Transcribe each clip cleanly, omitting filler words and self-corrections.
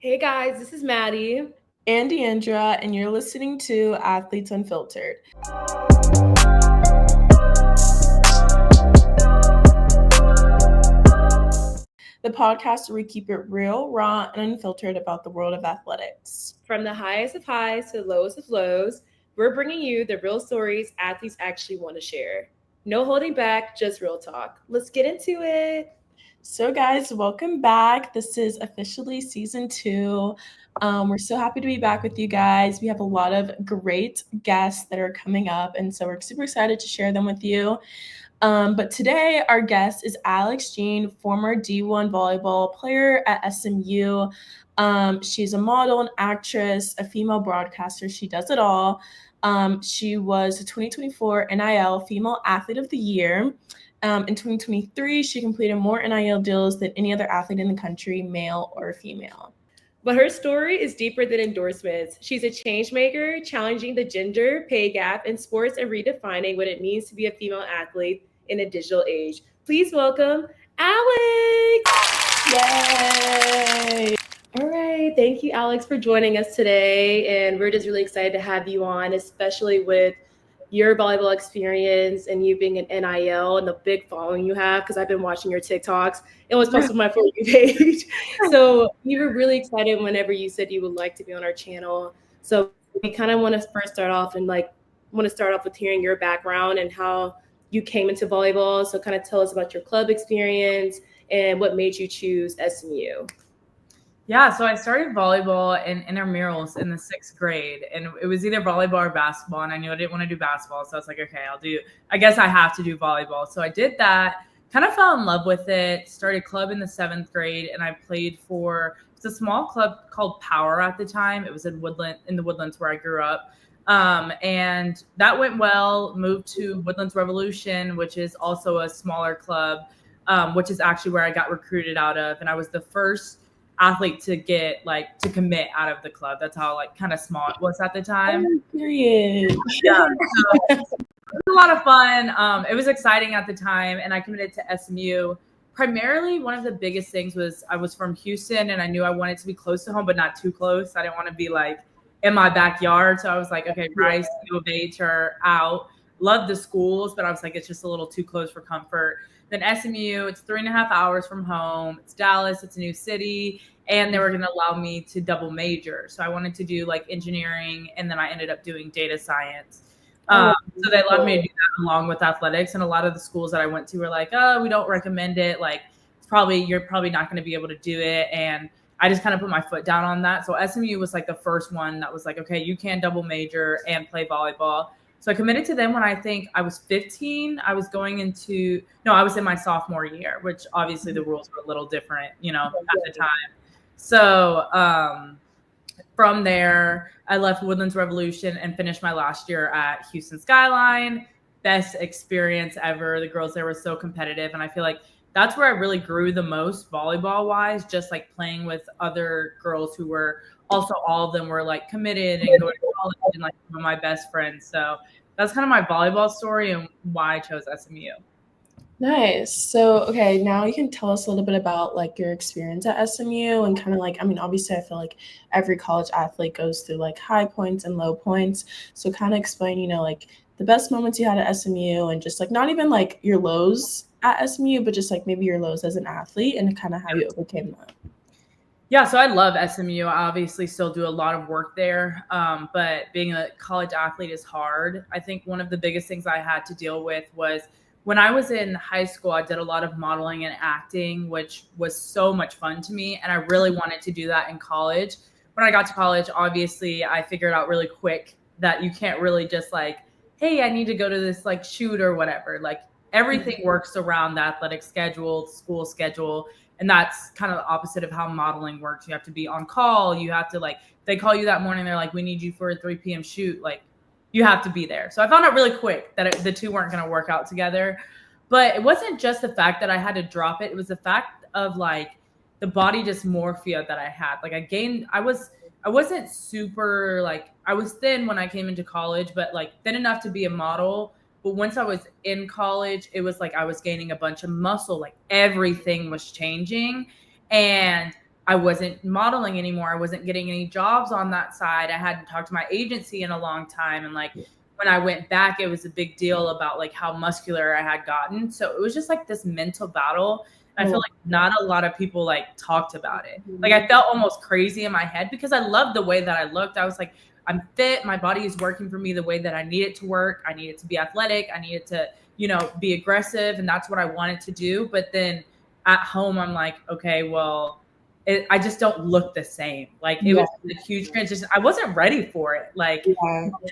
Hey guys, this is Maddie. And Deandra, and you're listening to Athletes Unfiltered. The podcast where we keep it real, raw, and unfiltered about the world of athletics. From the highest of highs to the lowest of lows, we're bringing you the real stories athletes actually want to share. No holding back, just real talk. Let's get into it. So, guys, welcome back. This is officially season 2. We're so happy to be back with you guys. We have a lot of great guests that are coming up, and so we're super excited to share them with you. But today, our guest is Alex Jean, former D1 volleyball player at SMU. She's a model, an actress, a female broadcaster. She does it all. She was the 2024 NIL Female Athlete of the Year. In 2023, she completed more NIL deals than any other athlete in the country, male or female. But her story is deeper than endorsements. She's a change maker, challenging the gender pay gap in sports and redefining what it means to be a female athlete in a digital age. Please welcome Alex. Yay! All right. Thank you, Alex, for joining us today. And we're just really excited to have you on, especially with your volleyball experience and you being an NIL and the big following you have, because I've been watching your TikToks. It was posted on my For You page. So we were really excited whenever you said you would like to be on our channel. So we kind of want to first start off with hearing your background and how you came into volleyball. So kind of tell us about your club experience and what made you choose SMU. Yeah, so I started volleyball in intramurals in the 6th grade, and it was either volleyball or basketball, and I knew I didn't want to do basketball, so I was like, okay, I guess I have to do volleyball. So I did that, kind of fell in love with it, started club in the 7th grade, and I played for, it's a small club called Power at the time. It was in the Woodlands where I grew up. And that went well, moved to Woodlands Revolution, which is also a smaller club, which is actually where I got recruited out of, and I was the first athlete to commit out of the club. That's how kind of small it was at the time. Period. Yeah, so it was a lot of fun. It was exciting at the time, and I committed to SMU. Primarily, one of the biggest things was I was from Houston, and I knew I wanted to be close to home, but not too close. I didn't want to be in my backyard. So I was like, okay, Rice, U of H are out. Love the schools, but I was like, it's just a little too close for comfort. Then SMU, it's 3.5 hours from home. It's Dallas, it's a new city, and they were going to allow me to double major. So I wanted to do engineering, and then I ended up doing data science. So they allowed me to do that along with athletics. And a lot of the schools that I went to were like, oh, we don't recommend it. You're probably not going to be able to do it. And I just kind of put my foot down on that. So SMU was the first one that was okay, you can double major and play volleyball. So I committed to them when I think I was 15. I was in my sophomore year, which obviously the rules were a little different, at the time. So from there, I left Woodlands Revolution and finished my last year at Houston Skyline. Best experience ever. The girls there were so competitive. And I feel like that's where I really grew the most volleyball wise, just playing with other girls who were also, all of them were committed and going to college and one of my best friends. So that's kind of my volleyball story and why I chose SMU. Nice. So, okay, now you can tell us a little bit about your experience at SMU and kind of obviously I feel like every college athlete goes through high points and low points. So kind of explain, the best moments you had at SMU and just not even your lows at SMU, but just maybe your lows as an athlete and kind of how you overcame that. Yeah, so I love SMU. I obviously still do a lot of work there, but being a college athlete is hard. I think one of the biggest things I had to deal with was when I was in high school, I did a lot of modeling and acting, which was so much fun to me, and I really wanted to do that in college. When I got to college, obviously, I figured out really quick that you can't really just hey, I need to go to this shoot or whatever. Everything works around the athletic schedule, school schedule. And that's kind of the opposite of how modeling works. You have to be on call. You have to they call you that morning. They're like, we need you for a 3 p.m. shoot. You have to be there. So I found out really quick that the two weren't going to work out together. But it wasn't just the fact that I had to drop it. It was the fact of the body dysmorphia that I had. I wasn't super I was thin when I came into college, but thin enough to be a model. But once I was in college, it was I was gaining a bunch of muscle, everything was changing. And I wasn't modeling anymore. I wasn't getting any jobs on that side. I hadn't talked to my agency in a long time. And like when I went back, it was a big deal about like how muscular I had gotten. So it was just like this mental battle. And I feel like not a lot of people like talked about it. Like I felt almost crazy in my head because I loved the way that I looked. I was like, I'm fit. My body is working for me the way that I need it to work. I need it to be athletic. I need it to, you know, be aggressive. And that's what I wanted to do. But then at home, I'm like, okay, well, I just don't look the same. Like it was a huge transition. I wasn't ready for it. Like,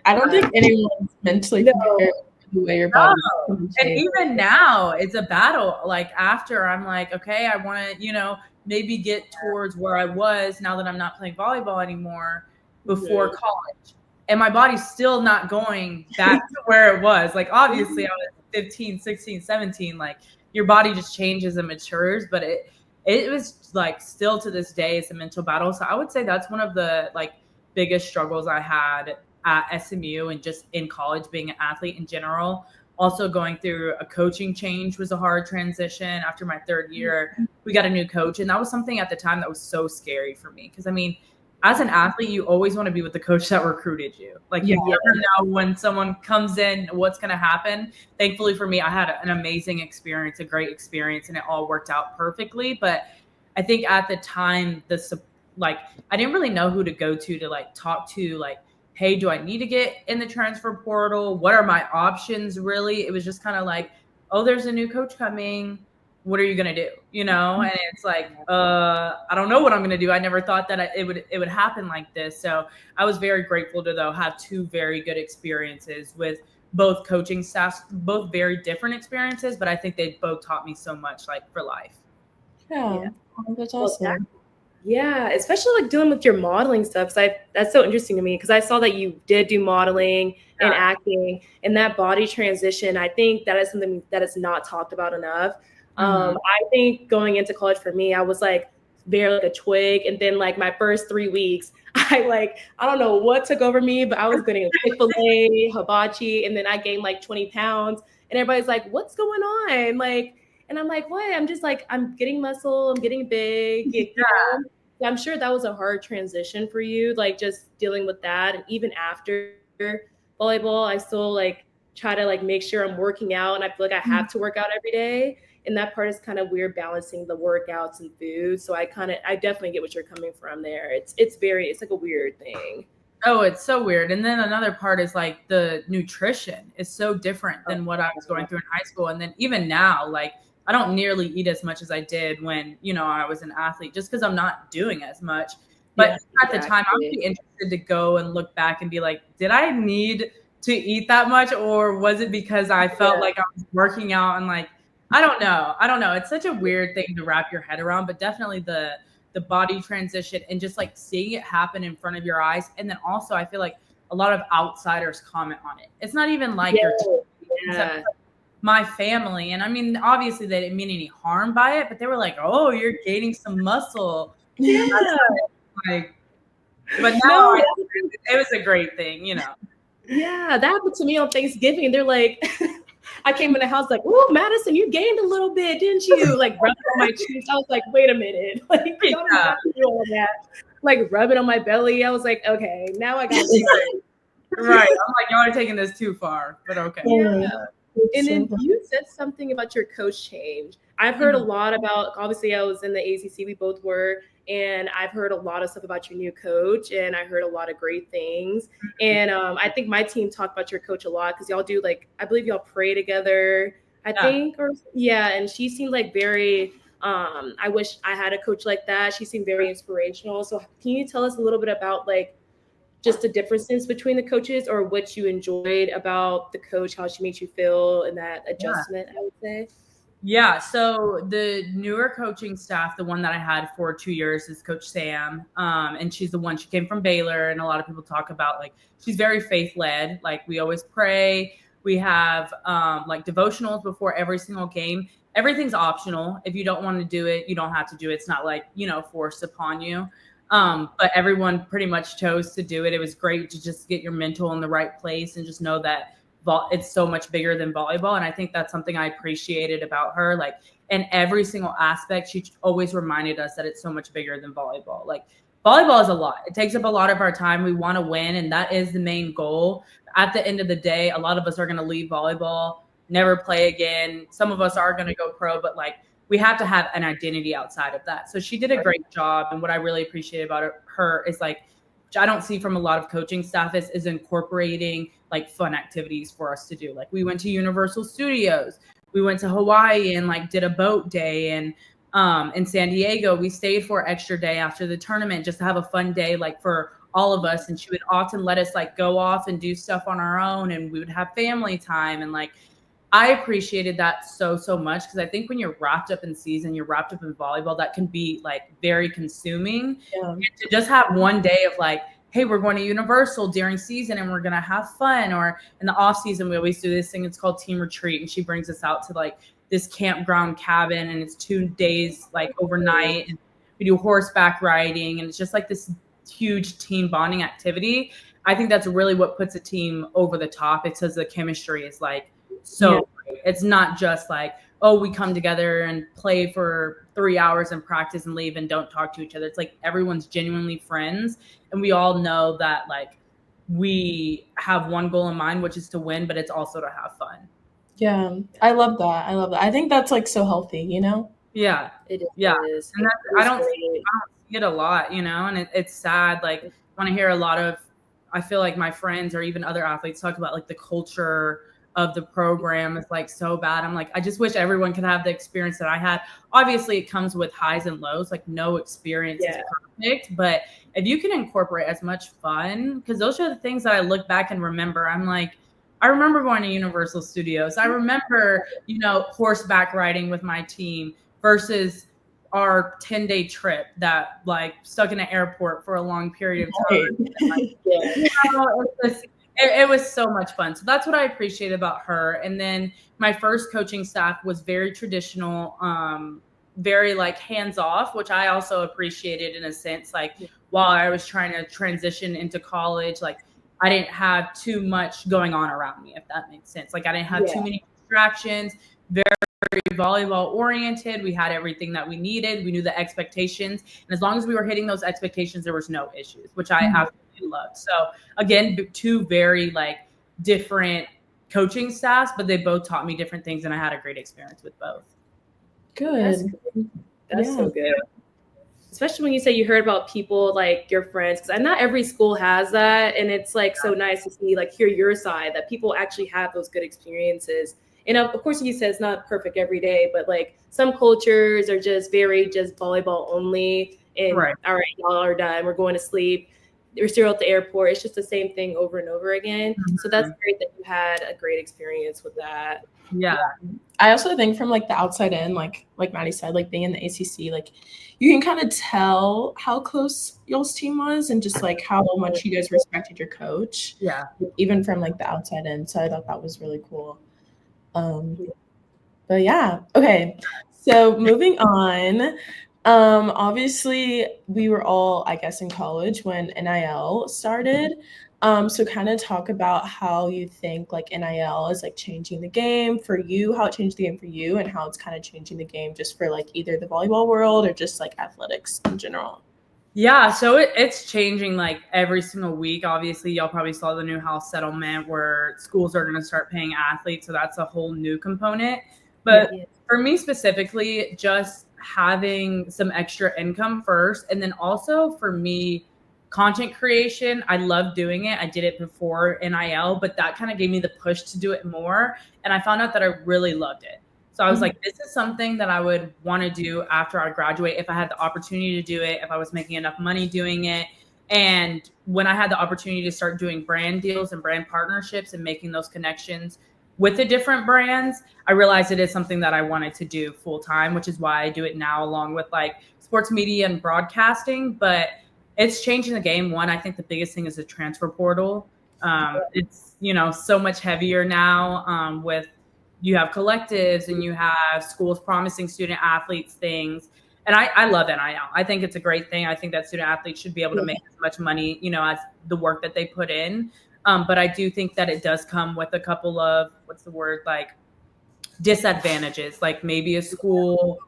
I don't think anyone's mentally prepared for the way your body. And even now, it's a battle. Like after, I'm like, okay, I want to, you know, maybe get towards where I was now that I'm not playing volleyball anymore before college. And my body's still not going back to where it was. Like obviously, I was 15, 16, 17. Like your body just changes and matures, but it was like still to this day, it's a mental battle. So I would say that's one of the like biggest struggles I had at SMU and just in college, being an athlete in general. Also going through a coaching change was a hard transition. After my third year, we got a new coach. And that was something at the time that was so scary for me. Because I mean, as an athlete, you always want to be with the coach that recruited you. Like you never know when someone comes in, what's going to happen. Thankfully for me, I had an amazing experience, a great experience, and it all worked out perfectly. But I think at the time, I didn't really know who to go to like talk to, like, hey, do I need to get in the transfer portal? What are my options really? It was just kind of like, oh, there's a new coach coming. What are you going to do? You know? And it's like, I don't know what I'm going to do. I never thought that it would happen like this. So I was very grateful to though have two very good experiences with both coaching staffs, both very different experiences, but I think they both taught me so much like for life. Yeah. That's awesome. Yeah, especially like dealing with your modeling stuff. That's so interesting to me because I saw that you did do modeling and acting, and that body transition. I think that is something that is not talked about enough. I think going into college for me, I was like very like a twig, and then like my first 3 weeks, I don't know what took over me, but I was getting Chick-fil-A, hibachi, and then I gained like 20 pounds, and everybody's like, "What's going on?" Like. And I'm like, what? I'm just like, I'm getting muscle, I'm getting big. You know? I'm sure that was a hard transition for you, like just dealing with that. And even after volleyball, I still like try to like make sure I'm working out, and I feel like I have to work out every day. And that part is kind of weird, balancing the workouts and food. So I definitely get what you're coming from there. It's like a weird thing. Oh, it's so weird. And then another part is like the nutrition is so different than what I was going through in high school. And then even now, like, I don't nearly eat as much as I did when, you know, I was an athlete, just because I'm not doing as much. But at the time, I would be interested to go and look back and be like, did I need to eat that much? Or was it because I felt like I was working out and like, I don't know. It's such a weird thing to wrap your head around, but definitely the body transition and just like seeing it happen in front of your eyes. And then also I feel like a lot of outsiders comment on it. It's not even like my family. And I mean, obviously they didn't mean any harm by it, but they were like, oh, you're gaining some muscle. Like, but now it was a great thing, you know? Yeah, that happened to me on Thanksgiving. They're like, I came in the house like, oh, Madison, you gained a little bit, didn't you? Like rubbing on my cheeks. I was like, wait a minute. Like, you don't have to do all that. Like rubbing on my belly. I was like, okay, now I got it. Right. I'm like, y'all are taking this too far, but okay. Yeah. And then you said something about your coach change. I've heard a lot about, obviously I was in the ACC, we both were, and I've heard a lot of stuff about your new coach, and I heard a lot of great things. And I think my team talked about your coach a lot because y'all do like, I believe y'all pray together, and she seemed like very, I wish I had a coach like that. She seemed very inspirational. So can you tell us a little bit about like, just the differences between the coaches or what you enjoyed about the coach, how she made you feel in that adjustment, I would say? Yeah. So the newer coaching staff, the one that I had for 2 years is Coach Sam. And she's the one, she came from Baylor, and a lot of people talk about like, she's very faith-led. Like we always pray. We have like devotionals before every single game. Everything's optional. If you don't want to do it, you don't have to do it. It's not like, you know, forced upon you. But everyone pretty much chose to do it. It was great to just get your mental in the right place and just know that it's so much bigger than volleyball. And I think that's something I appreciated about her. Like in every single aspect, she always reminded us that it's so much bigger than volleyball. Like volleyball is a lot. It takes up a lot of our time. We want to win, and that is the main goal. At the end of the day, a lot of us are going to leave volleyball, never play again. Some of us are going to go pro, but like we have to have an identity outside of that. So she did a great job. And what I really appreciate about her is like, which I don't see from a lot of coaching staff is incorporating like fun activities for us to do. Like we went to Universal Studios, we went to Hawaii and like did a boat day, and in San Diego, we stayed for an extra day after the tournament just to have a fun day, like for all of us. And she would often let us like go off and do stuff on our own, and we would have family time. And like, I appreciated that so much, because I think when you're wrapped up in season, you're wrapped up in volleyball, that can be like very consuming. Yeah. And to just have one day of like, hey, we're going to Universal during season and we're going to have fun. Or in the off season, we always do this thing. It's called Team Retreat. And she brings us out to like this campground cabin, and it's 2 days like overnight. And we do horseback riding, and it's just like this huge team bonding activity. I think that's really what puts a team over the top. It says the chemistry is like so great. It's not just like, oh, we come together and play for 3 hours and practice and leave and don't talk to each other. It's like everyone's genuinely friends, and we all know that like we have one goal in mind, which is to win, but it's also to have fun. Yeah, I love that. I think that's like so healthy, you know? Yeah, it is. Yeah, and I don't see it a lot, you know, and it's sad. Like when I hear a lot of, I feel like my friends or even other athletes talk about like the culture of the program is like so bad. I'm like, I just wish everyone could have the experience that I had. Obviously it comes with highs and lows, like no experience is perfect, but if you can incorporate as much fun, because those are the things that I look back and remember. I'm like, I remember going to Universal Studios. I remember, you know, horseback riding with my team versus our 10-day trip that like stuck in an airport for a long period of time. Like, you know, it was so much fun. So that's what I appreciate about her. And then my first coaching staff was very traditional, very like hands off, which I also appreciated in a sense. Like while I was trying to transition into college, like I didn't have too much going on around me, if that makes sense. Like I didn't have too many distractions, very volleyball oriented. We had everything that we needed. We knew the expectations. And as long as we were hitting those expectations, there was no issues, which I absolutely loved. So again, 2 very like different coaching staffs, but they both taught me different things, and I had a great experience with both. Good. That's so good. Especially when you say you heard about people like your friends, because not every school has that. And it's like so nice to see, like, hear your side, that people actually have those good experiences. And of course, you said it's not perfect every day, but like some cultures are just very just volleyball only. And all right, y'all are done. We're going to sleep. We're still at the airport. It's just the same thing over and over again. So that's great that you had a great experience with that. Yeah. I also think from like the outside in, like Maddie said, like being in the ACC, like you can kind of tell how close y'all's team was and just like how much you guys respected your coach. Yeah. Even from like the outside in. So I thought that was really cool. But yeah. Okay. So moving on. Obviously we were all, I guess, in college when NIL started. So kind of talk about how you think like NIL is like changing the game for you, how it changed the game for you, and how it's kind of changing the game just for like either the volleyball world or just like athletics in general. Yeah, so it's changing like every single week. Obviously, y'all probably saw the new house settlement where schools are going to start paying athletes. So that's a whole new component. But for me specifically, just having some extra income first. And then also for me, content creation, I love doing it. I did it before NIL, but that kind of gave me the push to do it more. And I found out that I really loved it. So I was like, this is something that I would want to do after I graduate if I had the opportunity to do it, if I was making enough money doing it. And when I had the opportunity to start doing brand deals and brand partnerships and making those connections with the different brands, I realized it is something that I wanted to do full time, which is why I do it now along with like sports media and broadcasting. But it's changing the game. One, I think the biggest thing is the transfer portal. It's, you know, so much heavier now with you have collectives and you have schools promising student athletes things. And I love NIL. I think it's a great thing. I think that student athletes should be able to make as much money, you know, as the work that they put in. But I do think that it does come with a couple of, like disadvantages. Like maybe a school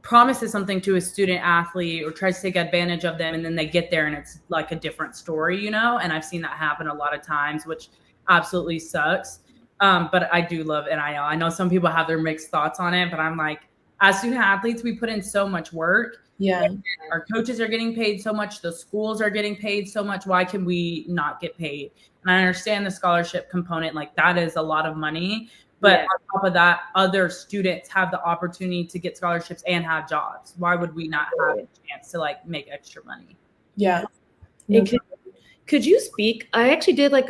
promises something to a student athlete or tries to take advantage of them, and then they get there and it's like a different story, and I've seen that happen a lot of times, which absolutely sucks. But I do love NIL. I know some people have their mixed thoughts on it, but I'm like, as student athletes, we put in so much work. Yeah. Our coaches are getting paid so much. The schools are getting paid so much. Why can we not get paid? And I understand the scholarship component, like that is a lot of money. But on top of that, other students have the opportunity to get scholarships and have jobs. Why would we not have a chance to like make extra money? Yeah. And could you speak? I actually did like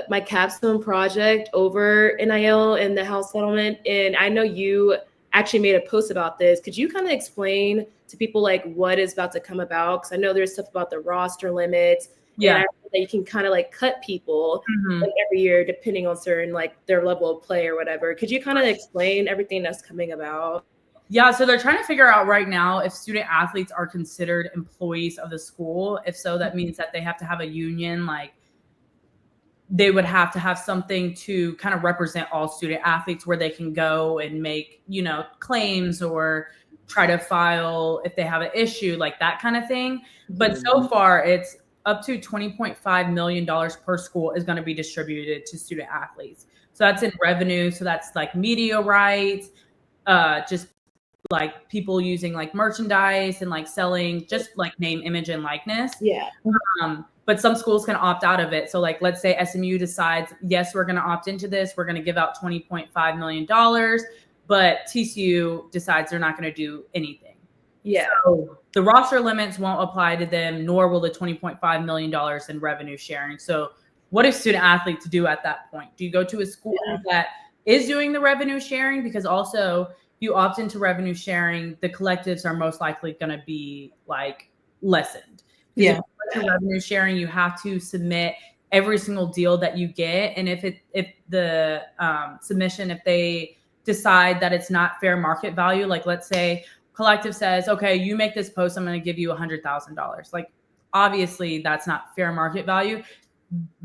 my capstone project over NIL and the house settlement, and I know you actually made a post about this. Could you kind of explain to people like what is about to come about? Because I know there's stuff about the roster limits. Yeah, and I know that you can kind of like cut people like every year depending on certain like their level of play or whatever. Could you kind of explain everything that's coming about? Yeah, so they're trying to figure out right now if student athletes are considered employees of the school. If so, that means that they have to have a union. Like they would have to have something to kind of represent all student athletes where they can go and make, claims or try to file if they have an issue, like that kind of thing. But so far, it's up to $20.5 million per school is going to be distributed to student athletes. So that's in revenue. So that's like media rights, just like people using like merchandise and like selling just like name, image, and likeness. Yeah. But some schools can opt out of it. So like, let's say SMU decides, yes, we're going to opt into this. We're going to give out $20.5 million, but TCU decides they're not going to do anything. Yeah. So the roster limits won't apply to them, nor will the $20.5 million in revenue sharing. So what do student athletes do at that point? Do you go to a school that is doing the revenue sharing? Because also if you opt into revenue sharing, the collectives are most likely going to be like lessened. Yeah. If you revenue sharing, you have to submit every single deal that you get. And if the submission, if they decide that it's not fair market value, like let's say collective says, okay, you make this post, I'm going to give you $100,000. Like, obviously that's not fair market value.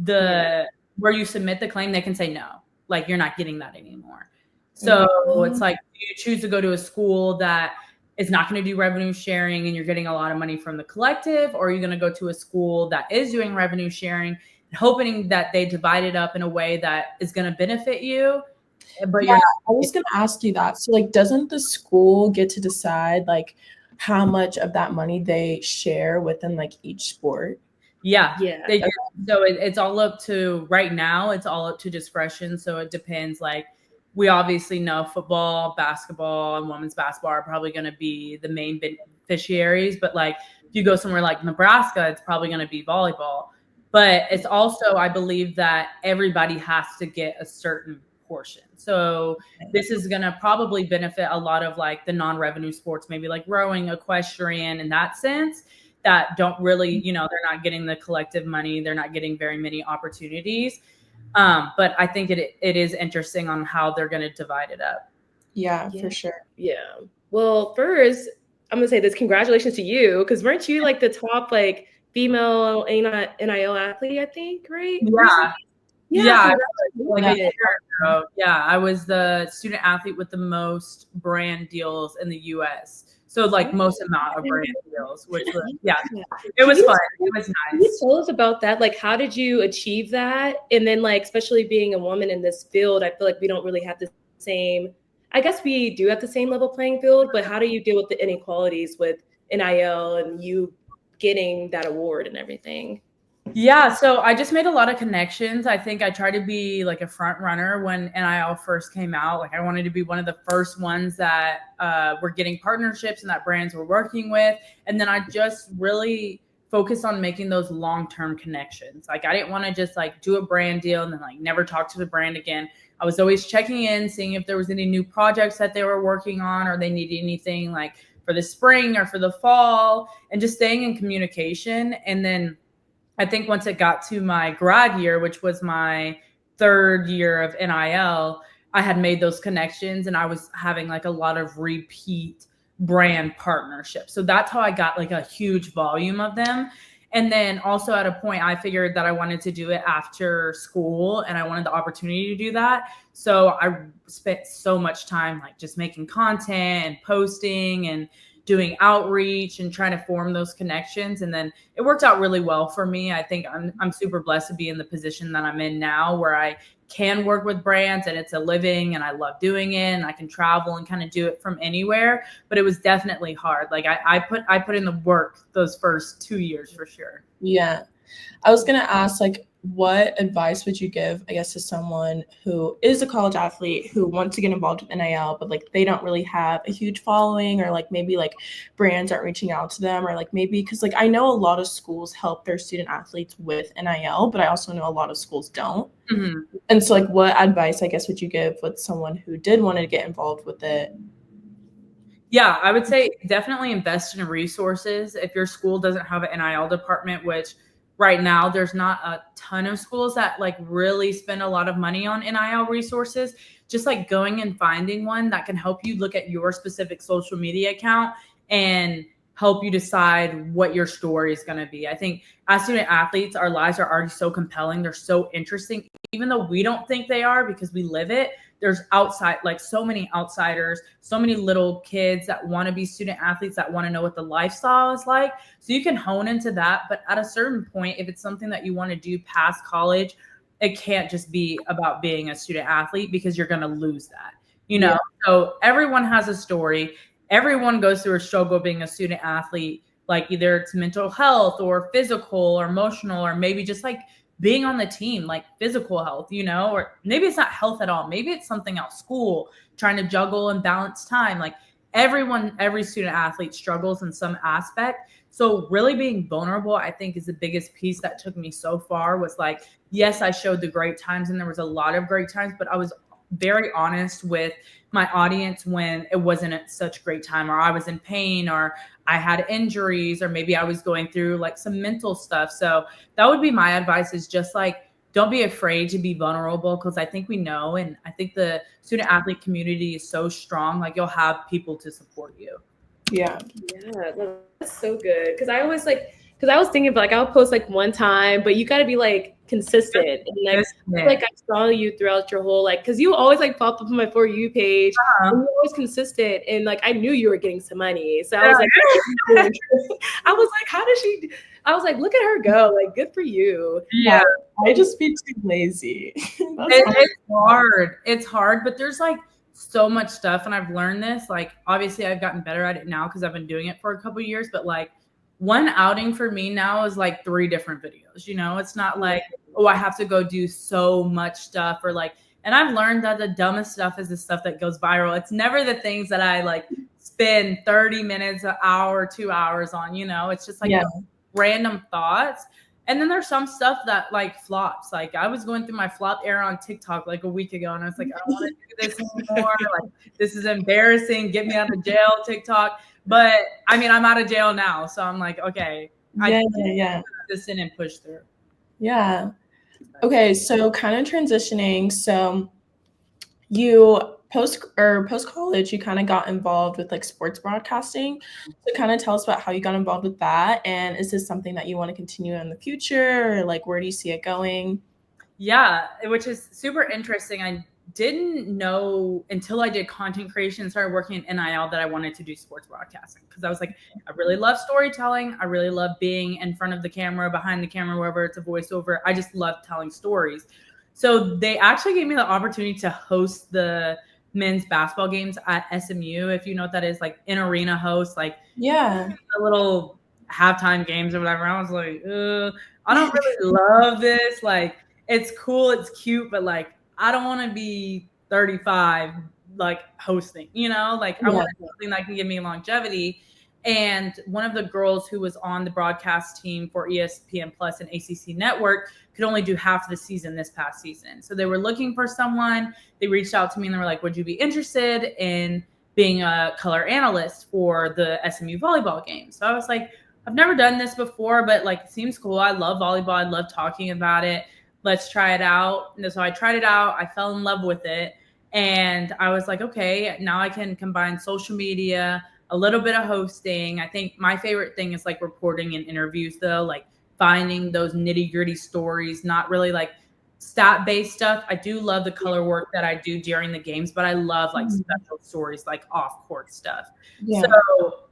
Where you submit the claim, they can say, no, like you're not getting that anymore. So it's like, you choose to go to a school that is not going to do revenue sharing and you're getting a lot of money from the collective, or you're going to go to a school that is doing revenue sharing and hoping that they divide it up in a way that is going to benefit you. But I was going to ask you that. So like, doesn't the school get to decide like how much of that money they share within like each sport? Yeah. They do. So it's all up to, right now, it's all up to discretion. So it depends. Like, we obviously know football, basketball, and women's basketball are probably going to be the main beneficiaries. But like, if you go somewhere like Nebraska, it's probably going to be volleyball. But it's also, I believe that everybody has to get a certain portion. So this is going to probably benefit a lot of like the non-revenue sports, maybe like rowing, equestrian, in that sense, that don't really, they're not getting the collective money. They're not getting very many opportunities. But I think it is interesting on how they're going to divide it up. Yeah, for sure. Yeah. Well, first, I'm going to say this. Congratulations to you. Because weren't you like the top like female NIL athlete, I think, right? Yeah. Like a year ago. Yeah, I was the student athlete with the most brand deals in the U.S. So like most amount of brand deals, which was, it was fun. It was nice. Can you tell us about that? Like, how did you achieve that? And then like, especially being a woman in this field, I feel like we don't really have the same, I guess we do have the same level playing field, but how do you deal with the inequalities with NIL and you getting that award and everything? Yeah, so I just made a lot of connections. I think I tried to be like a front runner when NIL first came out. Like I wanted to be one of the first ones that were getting partnerships and that brands were working with. And then I just really focused on making those long-term connections. Like I didn't want to just like do a brand deal and then like never talk to the brand again. I was always checking in, seeing if there was any new projects that they were working on or they needed anything like for the spring or for the fall, and just staying in communication. And then I think once it got to my grad year, which was my third year of NIL, I had made those connections and I was having like a lot of repeat brand partnerships. So that's how I got like a huge volume of them. And then also at a point, I figured that I wanted to do it after school and I wanted the opportunity to do that. So I spent so much time like just making content and posting and doing outreach and trying to form those connections. And then it worked out really well for me. I think I'm super blessed to be in the position that I'm in now, where I can work with brands and it's a living and I love doing it and I can travel and kind of do it from anywhere. But it was definitely hard. Like I put in the work those first 2 years for sure. Yeah. I was going to ask, like, what advice would you give, I guess, to someone who is a college athlete who wants to get involved with NIL, but like they don't really have a huge following, or like maybe like brands aren't reaching out to them, or like maybe because like I know a lot of schools help their student athletes with NIL, but I also know a lot of schools don't. Mm-hmm. And so like what advice, I guess, would you give with someone who did want to get involved with it? Yeah, I would say definitely invest in resources. If your school doesn't have an NIL department, which right now there's not a ton of schools that like really spend a lot of money on NIL resources, just like going and finding one that can help you look at your specific social media account and help you decide what your story is going to be. I think as student athletes, our lives are already so compelling. They're so interesting, even though we don't think they are because we live it. There's outside, like so many outsiders, so many little kids that want to be student athletes, that want to know what the lifestyle is like. So you can hone into that. But at a certain point, if it's something that you want to do past college, it can't just be about being a student athlete because you're going to lose that, you know? Yeah. So everyone has a story. Everyone goes through a struggle being a student athlete, like either it's mental health or physical or emotional, or maybe just like being on the team, like physical health, you know, or maybe it's not health at all. Maybe it's something else, school, trying to juggle and balance time. Like every student athlete struggles in some aspect. So really being vulnerable, I think, is the biggest piece that took me so far. Was like, yes, I showed the great times and there was a lot of great times, but I was very honest with my audience when it wasn't at such great time, or I was in pain, or I had injuries, or maybe I was going through like some mental stuff. So that would be my advice, is just like, don't be afraid to be vulnerable, because I think we know, and I think the student athlete community is so strong. Like, you'll have people to support you. Yeah. Yeah, that's so good. Because I was thinking, like, I'll post like one time, but you got to be like consistent. And like I saw you throughout your whole, like, because you always like pop up on my For You page, and you're always consistent. And like, I knew you were getting some money, so I was like, how does she? I was like, look at her go, like, good for you. Yeah, I just be too lazy. It's hard, but there's like so much stuff, and I've learned this. Like, obviously, I've gotten better at it now because I've been doing it for a couple of years. But like, one outing for me now is like 3 different videos. You know, it's not like, oh, I have to go do so much stuff, or like. And I've learned that the dumbest stuff is the stuff that goes viral. It's never the things that I like spend 30 minutes, an hour, 2 hours on. You know, it's just like random thoughts. And then there's some stuff that like flops. Like, I was going through my flop era on TikTok like a week ago, and I was like, I don't want to do this anymore. Like, this is embarrassing. Get me out of jail, TikTok. But I mean, I'm out of jail now, so I'm like, okay, I can consistent and push through. Yeah. Okay, so kind of transitioning. So you post college, you kind of got involved with like sports broadcasting. So kind of tell us about how you got involved with that, and is this something that you want to continue in the future, or like where do you see it going? Yeah, which is super interesting. I didn't know until I did content creation and started working in NIL that I wanted to do sports broadcasting, because I was like, I really love storytelling. I really love being in front of the camera, behind the camera, wherever it's a voiceover. I just love telling stories. So they actually gave me the opportunity to host the men's basketball games at SMU, if you know what that is, like in arena host, like the little halftime games or whatever. I was like, I don't really love this. Like, it's cool, it's cute, but like, I don't want to be 35, like hosting, you know, like I want something that can give me longevity. And one of the girls who was on the broadcast team for ESPN Plus and ACC Network could only do half the season this past season. So they were looking for someone. They reached out to me and they were like, would you be interested in being a color analyst for the SMU volleyball game? So I was like, I've never done this before, but like, it seems cool. I love volleyball. I love talking about it. Let's try it out. And so I tried it out. I fell in love with it. And I was like, okay, now I can combine social media, a little bit of hosting. I think my favorite thing is like reporting and interviews, though, like finding those nitty gritty stories, not really like stat based stuff. I do love the color work that I do during the games, but I love like special stories, like off court stuff. Yeah. So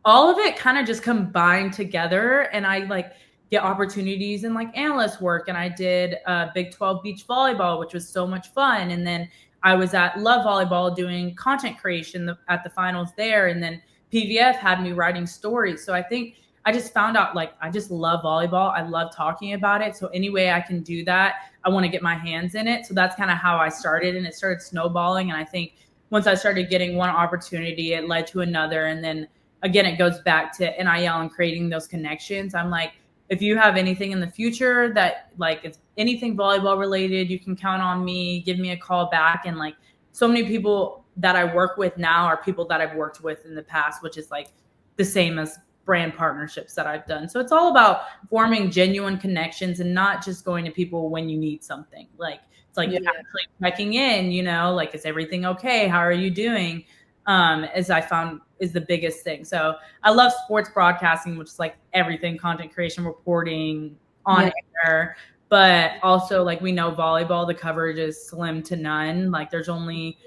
all of it kind of just combined together, and I like get opportunities in like analyst work, and I did Big 12 beach volleyball, which was so much fun. And then I was at Love Volleyball doing content creation at the finals there, and then PVF had me writing stories. So I think I just found out like I just love volleyball. I love talking about it. So any way I can do that, I want to get my hands in it. So that's kind of how I started, and it started snowballing. And I think once I started getting one opportunity, it led to another, and then again, it goes back to NIL and creating those connections. I'm like, if you have anything in the future that like it's anything volleyball related, you can count on me, give me a call back. And like so many people that I work with now are people that I've worked with in the past, which is like the same as brand partnerships that I've done. So it's all about forming genuine connections and not just going to people when you need something. Like it's like actually checking in, you know, like, is everything okay? How are you doing? As I found is the biggest thing. So I love sports broadcasting, which is like everything, content creation, reporting, on air, but also like we know volleyball, the coverage is slim to none. Like there's only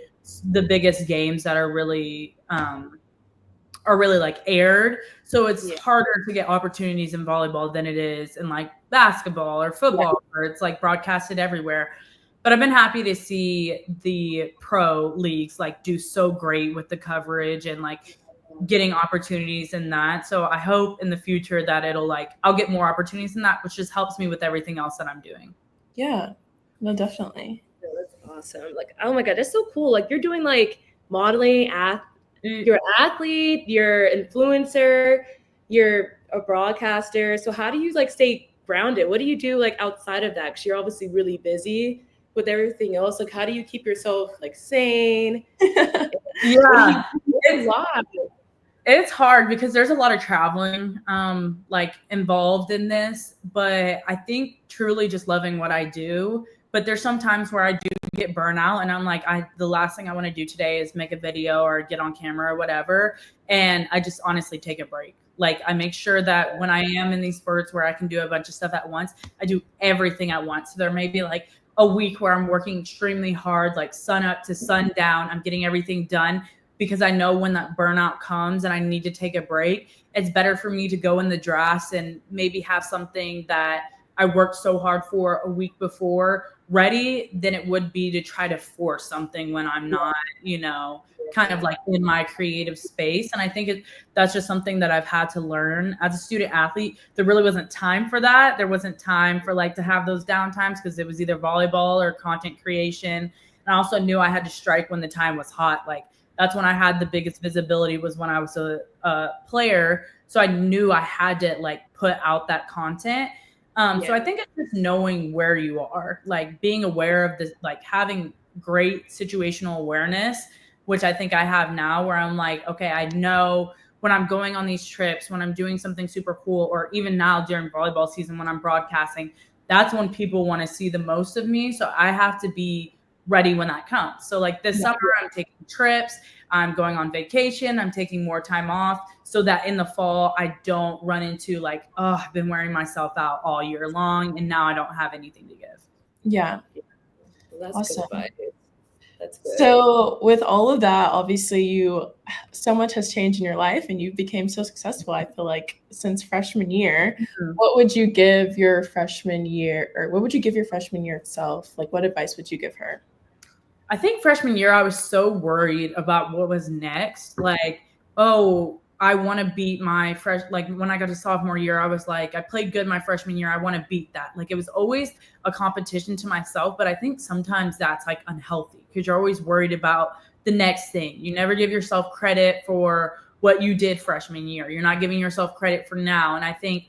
the biggest games that are really like aired. So it's harder to get opportunities in volleyball than it is in like basketball or football, where it's like broadcasted everywhere. But I've been happy to see the pro leagues like do so great with the coverage and like getting opportunities in that. So I hope in the future that I'll get more opportunities in that, which just helps me with everything else that I'm doing. Yeah, no, definitely. Yeah, that's awesome. Like, oh my God, that's so cool. Like you're doing like modeling, you're an athlete, you're an influencer, you're a broadcaster. So how do you like stay grounded? What do you do like outside of that? Because you're obviously really busy with everything else. Like how do you keep yourself like sane? It's hard because there's a lot of traveling like involved in this, but I think truly just loving what I do. But there's some times where I do get burnout and I'm like, the last thing I want to do today is make a video or get on camera or whatever. And I just honestly take a break. Like I make sure that when I am in these spurts where I can do a bunch of stuff at once, I do everything at once. So there may be like a week where I'm working extremely hard, like sun up to sundown. I'm getting everything done because I know when that burnout comes and I need to take a break, it's better for me to go in the drafts and maybe have something that I worked so hard for a week before ready than it would be to try to force something when I'm not, you know, kind of like in my creative space. And I think that's just something that I've had to learn as a student athlete. There really wasn't time for that. There wasn't time for like to have those downtimes because it was either volleyball or content creation. And I also knew I had to strike when the time was hot. Like that's when I had the biggest visibility was when I was a player. So I knew I had to like put out that content. So I think it's just knowing where you are, like being aware of this, like having great situational awareness, which I think I have now where I'm like, okay, I know when I'm going on these trips, when I'm doing something super cool, or even now during volleyball season, when I'm broadcasting, that's when people want to see the most of me. So I have to be ready when that comes. So like this summer, I'm taking trips, I'm going on vacation, I'm taking more time off so that in the fall, I don't run into like, oh, I've been wearing myself out all year long and now I don't have anything to give. Yeah. Well, that's awesome. Good. That's good. So with all of that, obviously so much has changed in your life and you became so successful, I feel like, since freshman year. Mm-hmm. What would you give your freshman year, or what would you give your freshman year itself? Like, what advice would you give her? I think freshman year, I was so worried about what was next. Like, oh, I want to beat my like when I got to sophomore year, I was like, I played good my freshman year. I want to beat that. Like it was always a competition to myself. But I think sometimes that's like unhealthy because you're always worried about the next thing. You never give yourself credit for what you did freshman year. You're not giving yourself credit for now. And I think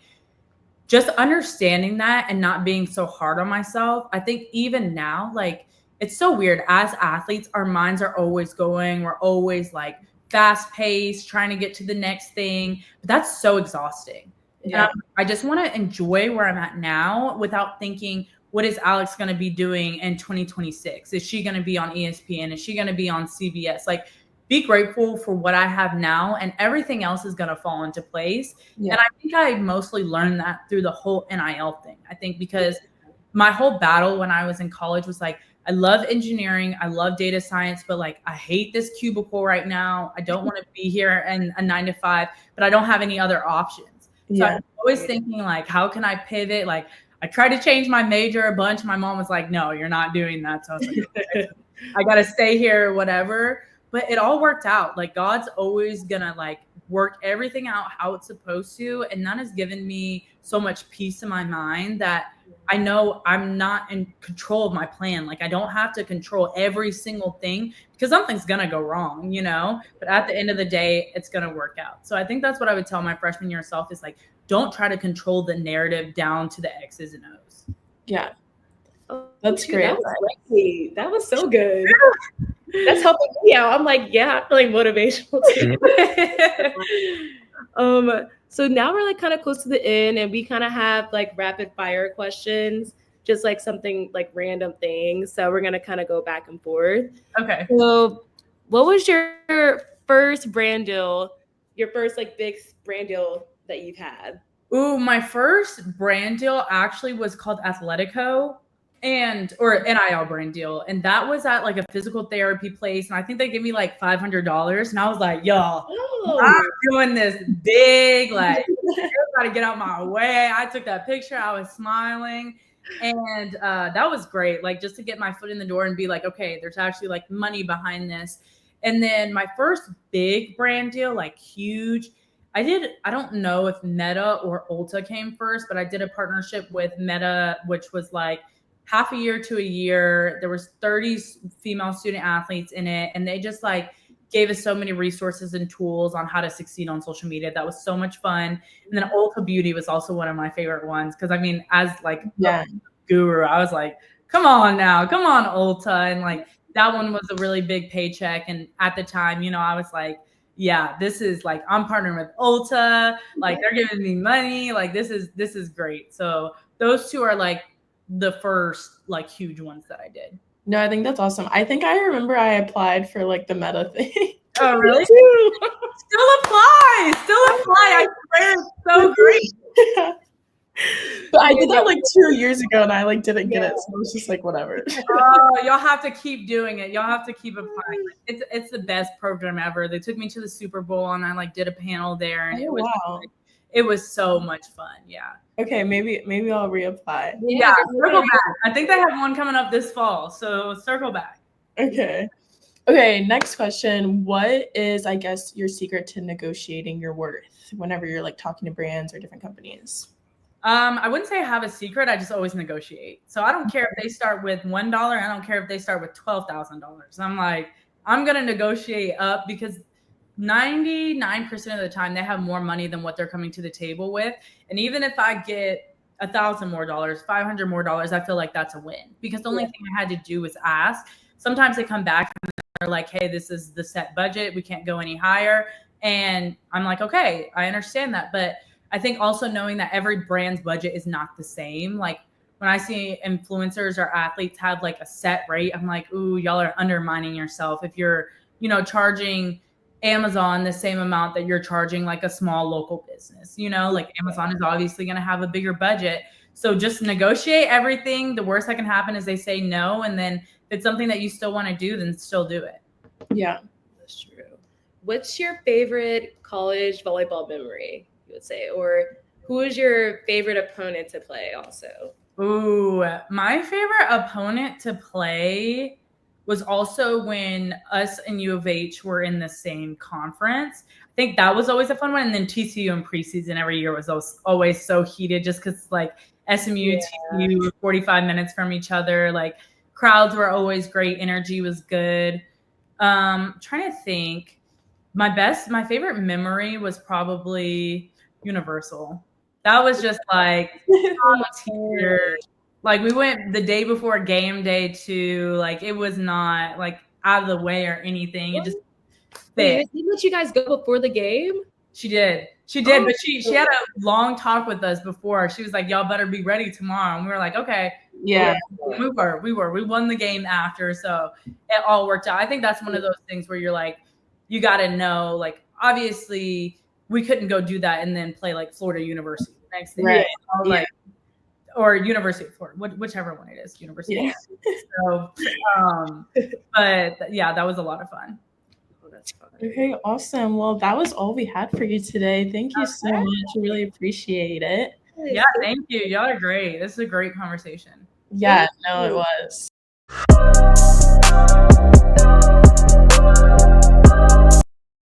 just understanding that and not being so hard on myself, I think even now, like, it's so weird. As athletes, our minds are always going. We're always like fast paced, trying to get to the next thing. But that's so exhausting. Yeah. I just want to enjoy where I'm at now without thinking, what is Alex going to be doing in 2026? Is she going to be on ESPN? Is she going to be on CBS? Like, be grateful for what I have now, and everything else is going to fall into place. Yeah. And I think I mostly learned that through the whole NIL thing. I think because my whole battle when I was in college was like, I love engineering, I love data science, but like, I hate this cubicle right now. I don't want to be here in a 9 to 5, but I don't have any other options. So I'm always thinking like, how can I pivot? Like, I tried to change my major a bunch. My mom was like, no, you're not doing that. So I was like, okay, I got to stay here or whatever. But it all worked out. Like, God's always going to like work everything out how it's supposed to. And that has given me so much peace in my mind that I know I'm not in control of my plan. Like, I don't have to control every single thing because something's going to go wrong, you know, but at the end of the day, it's going to work out. So I think that's what I would tell my freshman year self is like, don't try to control the narrative down to the X's and O's. Yeah. That's great. That was great. That was so good. That's helping me out. I'm like, yeah, I'm feeling motivational too. So now we're like kind of close to the end, and we kind of have like rapid fire questions, just like something like random things. So we're gonna kind of go back and forth. Okay. So, what was your first brand deal? Your first like big brand deal that you've had? Ooh, my first brand deal actually was called Athletico. Or NIL brand deal. And that was at like a physical therapy place. And I think they gave me like $500. And I was like, y'all, I'm doing this big, like, everybody get out my way. I took that picture. I was smiling. And that was great. Like, just to get my foot in the door and be like, okay, there's actually like money behind this. And then my first big brand deal, like huge, I don't know if Meta or Ulta came first, but I did a partnership with Meta, which was like half a year to a year. There was 30 female student athletes in it. And they just like gave us so many resources and tools on how to succeed on social media. That was so much fun. And then Ulta Beauty was also one of my favorite ones. Cause I mean, as like a guru, I was like, come on Ulta. And like, that one was a really big paycheck. And at the time, you know, I was like, yeah, this is like, I'm partnering with Ulta. Like, they're giving me money. Like, this is great. So those two are like the first like huge ones that I did. No, I think that's awesome. I think I remember I applied for like the Meta thing. Oh, really? Still apply. I swear, it's so great. But I did that like 2 years ago and I like didn't get it. So it was just like, whatever. Oh, y'all have to keep doing it. Y'all have to keep applying. It's the best program ever. They took me to the Super Bowl and I like did a panel there, and it was so much fun. Yeah. Okay, maybe I'll reapply. Yeah, circle back. I think they have one coming up this fall, so circle back. Okay, next question. What is, I guess, your secret to negotiating your worth whenever you're like talking to brands or different companies? I wouldn't say I have a secret. I just always negotiate. So I don't care if they start with $1. I don't care if they start with $12,000. I'm like, I'm going to negotiate up because 99% of the time they have more money than what they're coming to the table with. And even if I get $1,000 more, $500 more, I feel like that's a win because the only thing I had to do was ask. Sometimes they come back and they're like, hey, this is the set budget. We can't go any higher. And I'm like, okay, I understand that. But I think also knowing that every brand's budget is not the same. Like when I see influencers or athletes have like a set rate, I'm like, ooh, y'all are undermining yourself. If you're, you know, charging Amazon the same amount that you're charging like a small local business, you know, like Amazon is obviously going to have a bigger budget. So just negotiate everything. The worst that can happen is they say no. And then if it's something that you still want to do, then still do it. Yeah, that's true. What's your favorite college volleyball memory, you would say, or who is your favorite opponent to play also? Ooh, my favorite opponent to play was also when us and U of H were in the same conference. I think that was always a fun one. And then TCU in preseason every year was always so heated just because like SMU, TCU were 45 minutes from each other. Like crowds were always great. Energy was good. Trying to think. My favorite memory was probably Universal. That was just like tier. Like we went the day before game day to like it was not like out of the way or anything. It just fit. Did let you guys go before the game? She did, but she had a long talk with us before. She was like, "Y'all better be ready tomorrow," and we were like, "Okay." Yeah, we were. We won the game after, so it all worked out. I think that's one of those things where you're like, you got to know, like, obviously we couldn't go do that and then play like Florida University the next day. Right. Like, or University of Florida, whichever one it is, University. So, but yeah, that was a lot of fun. Oh, that's fun. Okay, awesome. Well, that was all we had for you today. Thank you so much. I really appreciate it. Yeah, thank you. Y'all are great. This is a great conversation. Yeah, no, it was.